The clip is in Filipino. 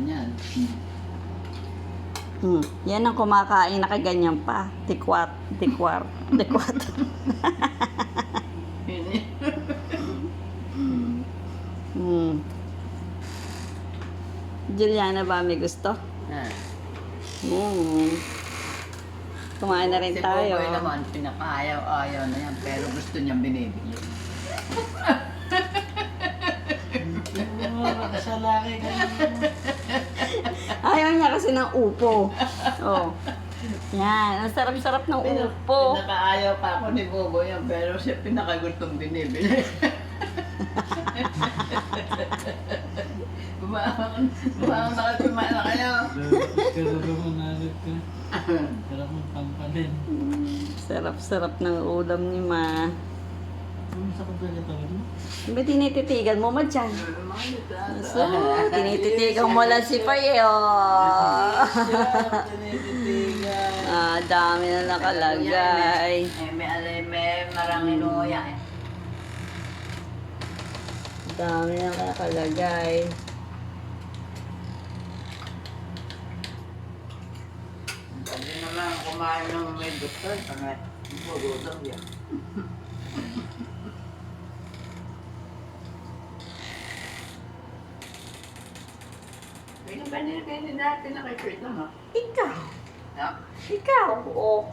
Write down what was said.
yan. Yan ang kumakain nakaganyan pa. Tikwat, tikwar, tikwat. Juliana ba may gusto? Kumain na rin Si tayo. Boboy naman, pinakaayaw-ayaw na yan, pero gusto niyang binibigyan. Kasalaki ka naman. Ayaw niya kasi ng upo. Oh. Yan, ang sarap-sarap ng upo. Pinakaayaw pa ako ni Boboy yan, pero siya pinakagustong binibili. Bumawang nakatimaan na kayo. Sarap mong pampanin. Sarap-sarap ng ulam ni Ma. Ano sa kagaya tawag mo? Ba tinititigan mo ma dyan? So, So, tinititigan mo lang si Faye, oh. Tinititigan. Dami na nakalagay. May maraming nuya eh. Dami na nakalagay. Sabi naman kumain ng may doktor, pangit. Bugudang yan. Pinapanirin natin na kay Kurt lang ha? Ikaw. Ha? Ikaw. Oh.